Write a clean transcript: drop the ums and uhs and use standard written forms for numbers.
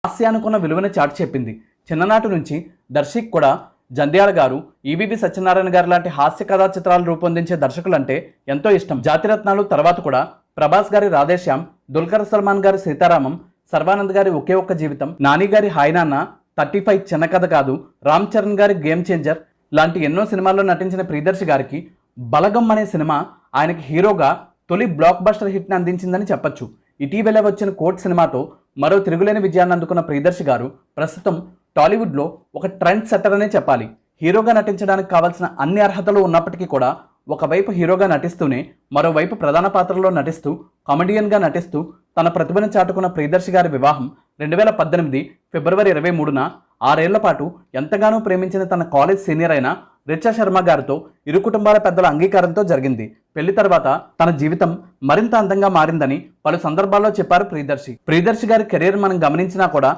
హాస్యానుకున్న విలువను చాటి చెప్పింది. చిన్ననాటి నుంచి దర్శక్ కూడా జంధ్యాల గారు, ఈవీవి సత్యనారాయణ గారు లాంటి హాస్య కథా చిత్రాలు రూపొందించే దర్శకులంటే ఎంతో ఇష్టం. జాతిరత్నాలు తర్వాత కూడా ప్రభాస్ గారి రాధేశ్యామ్, దుల్కర్ సల్మాన్ గారి సీతారామం, సర్వానంద్ గారి ఒకే ఒక్క జీవితం, నాని గారి హాయ్ నాన్న, 35 చిన్న కథ కాదు, రామ్ చరణ్ గారి గేమ్ చేంజర్ లాంటి ఎన్నో సినిమాల్లో నటించిన ప్రియదర్శి గారికి బలగం అనే సినిమా ఆయనకి హీరోగా తొలి బ్లాక్ బస్టర్ హిట్ని అందించిందని చెప్పొచ్చు. ఇటీవల వచ్చిన కోర్ట్ సినిమాతో మరో తిరుగులేని విజయాన్ని అందుకున్న ప్రియదర్శి గారు ప్రస్తుతం టాలీవుడ్లో ఒక ట్రెండ్ సెట్టర్ అనే చెప్పాలి. హీరోగా నటించడానికి కావాల్సిన అన్ని అర్హతలు ఉన్నప్పటికీ కూడా ఒకవైపు హీరోగా నటిస్తూనే మరోవైపు ప్రధాన పాత్రలో నటిస్తూ కామెడియన్గా నటిస్తూ తన ప్రతిభను చాటుకున్న ప్రియదర్శి గారి వివాహం 2018 ఫిబ్రవరి 23న 6 ఏళ్ల పాటు ఎంతగానో ప్రేమించిన తన కాలేజ్ సీనియర్ అయిన రిచా శర్మ గారితో ఇరు కుటుంబాల పెద్దల అంగీకారంతో జరిగింది. పెళ్లి తర్వాత తన జీవితం మరింత అందంగా మారిందని పలు సందర్భాల్లో చెప్పారు ప్రియదర్శి గారి కెరీర్ మనం గమనించినా కూడా